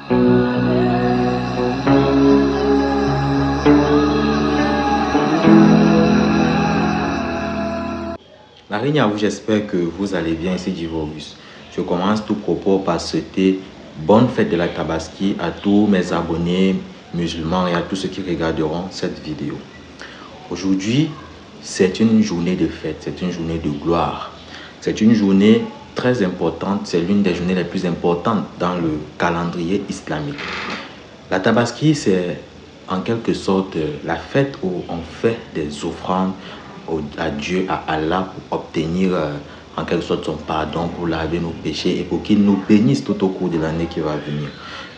La Reine à vous, j'espère que vous allez bien ici Divorus. Je commence tout propos par souhaiter bonne fête de la Tabaski à tous mes abonnés musulmans et à tous ceux qui regarderont cette vidéo. Aujourd'hui, c'est une journée de fête, c'est une journée de gloire. C'est une journée très importante, c'est l'une des journées les plus importantes dans le calendrier islamique. La Tabaski, c'est en quelque sorte la fête où on fait des offrandes à Dieu, à Allah, pour obtenir en quelque sorte son pardon, pour laver nos péchés et pour qu'il nous bénisse tout au cours de l'année qui va venir.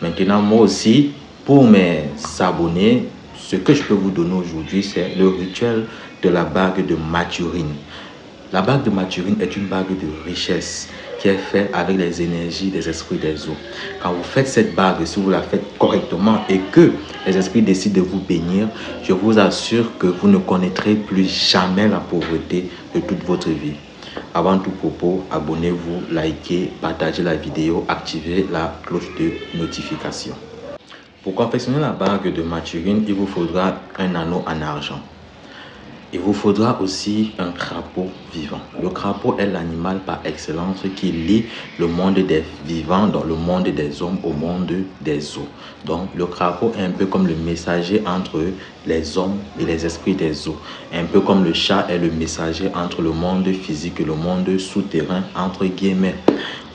Maintenant, moi aussi, pour mes abonnés, ce que je peux vous donner aujourd'hui, c'est le rituel de la bague de Mathurine. La bague de Mathurine est une bague de richesse qui est faite avec les énergies des esprits des eaux. Quand vous faites cette bague, si vous la faites correctement et que les esprits décident de vous bénir, je vous assure que vous ne connaîtrez plus jamais la pauvreté de toute votre vie. Avant tout propos, abonnez-vous, likez, partagez la vidéo, activez la cloche de notification. Pour confectionner la bague de Mathurine, il vous faudra un anneau en argent. Il vous faudra aussi un crapaud vivant. Le crapaud est l'animal par excellence qui lie le monde des vivants, dans le monde des hommes, au monde des eaux. Donc le crapaud est un peu comme le messager entre les hommes et les esprits des eaux. Un peu comme le chat est le messager entre le monde physique et le monde souterrain, entre guillemets.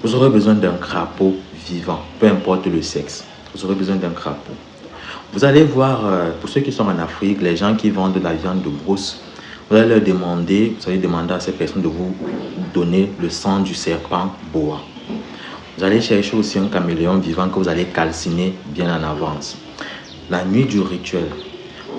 Vous aurez besoin d'un crapaud vivant, peu importe le sexe. Vous aurez besoin d'un crapaud. Vous allez voir, pour ceux qui sont en Afrique, les gens qui vendent de la viande de brousse, vous allez leur demander, vous allez demander à ces personnes de vous donner le sang du serpent boa. Vous allez chercher aussi un caméléon vivant que vous allez calciner bien en avance. La nuit du rituel,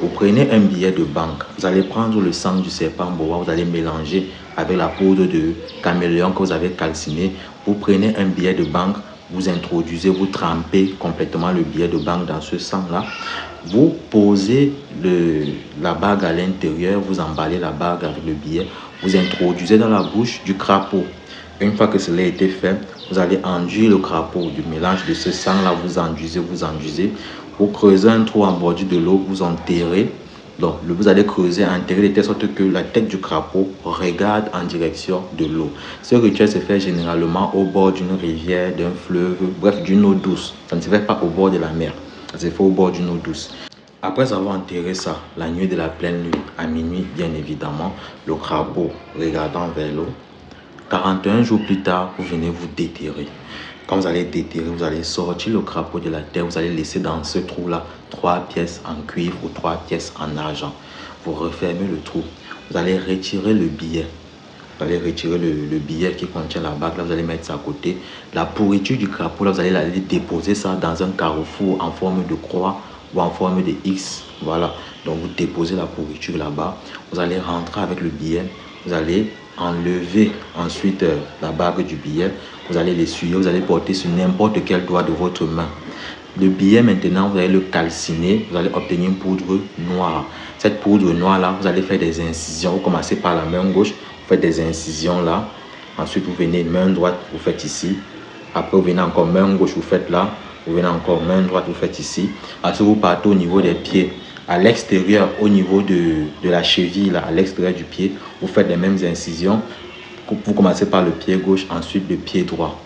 vous prenez un billet de banque, vous allez prendre le sang du serpent boa, vous allez mélanger avec la poudre de caméléon que vous avez calciné. Vous prenez un billet de banque, vous introduisez, vous trempez complètement le billet de banque dans ce sang-là. Vous posez la bague à l'intérieur, vous emballez la bague avec le billet, vous introduisez dans la bouche du crapaud. Une fois que cela a été fait, vous allez enduire le crapaud du mélange de ce sang-là, vous enduisez, vous creusez un trou en bordure de l'eau, vous enterrez. Donc, vous allez creuser, enterrer de telle sorte que la tête du crapaud regarde en direction de l'eau. Ce rituel se fait généralement au bord d'une rivière, d'un fleuve, bref, d'une eau douce. Ça ne se fait pas au bord de la mer, ça se fait au bord d'une eau douce. Après avoir enterré ça, la nuit de la pleine lune, à minuit bien évidemment, le crapaud regardant vers l'eau, 41 jours plus tard, vous venez vous déterrer. Quand vous allez déterrer, vous allez sortir le crapaud de la terre, vous allez laisser dans ce trou-là 3 pièces en cuivre ou 3 pièces en argent. Vous refermez le trou, vous allez retirer le billet. Vous allez retirer le billet qui contient la bague, là vous allez mettre ça à côté. La pourriture du crapaud, là vous allez aller déposer ça dans un carrefour en forme de croix ou en forme de X. Voilà, donc vous déposez la pourriture là-bas. Vous allez rentrer avec le billet, vous allez enlever ensuite la bague du billet, vous allez l'essuyer, vous allez porter sur n'importe quel doigt de votre main. Le billet maintenant, vous allez le calciner, vous allez obtenir une poudre noire. Cette poudre noire là, vous allez faire des incisions. Vous commencez par la main gauche, vous faites des incisions là. Ensuite, vous venez main droite, vous faites ici. Après, vous venez encore main gauche, vous faites là. Vous venez encore main droite, vous faites ici. Ensuite, vous partez au niveau des pieds. À l'extérieur, au niveau de la cheville, là, à l'extérieur du pied, vous faites les mêmes incisions. Vous commencez par le pied gauche, ensuite le pied droit.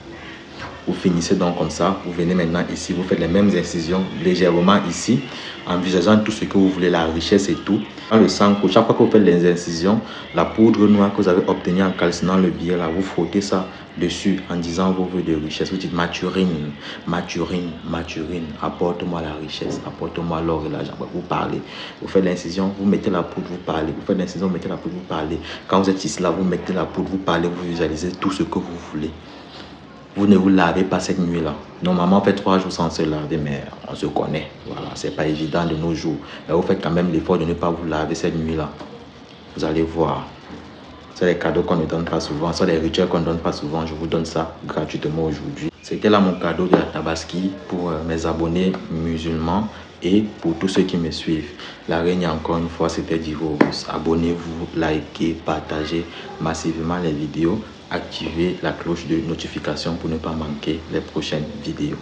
Vous finissez donc comme ça. Vous venez maintenant ici, vous faites les mêmes incisions légèrement ici, envisageant tout ce que vous voulez, la richesse et tout. Dans le sang, chaque fois que vous faites les incisions, la poudre noire que vous avez obtenue en calcinant le billet là, vous frottez ça dessus en disant vos vœux de richesse. Vous dites Mathurine, Mathurine, Mathurine, apporte-moi la richesse, apporte-moi l'or et l'argent. Vous parlez, vous faites l'incision, vous mettez la poudre, vous parlez, vous faites l'incision, vous mettez la poudre, vous parlez. Quand vous êtes ici là, vous mettez la poudre, vous parlez, vous visualisez tout ce que vous voulez. Vous ne vous lavez pas cette nuit-là. Normalement, on fait 3 jours sans se laver, mais on se connaît. Voilà, c'est pas évident de nos jours. Mais vous faites quand même l'effort de ne pas vous laver cette nuit-là. Vous allez voir. C'est des cadeaux qu'on ne donne pas souvent. C'est des rituels qu'on ne donne pas souvent. Je vous donne ça gratuitement aujourd'hui. C'était là mon cadeau de la Tabaski pour mes abonnés musulmans et pour tous ceux qui me suivent. La Reine, encore une fois, c'était Divorus. Abonnez-vous, likez, partagez massivement les vidéos. Activez la cloche de notification pour ne pas manquer les prochaines vidéos.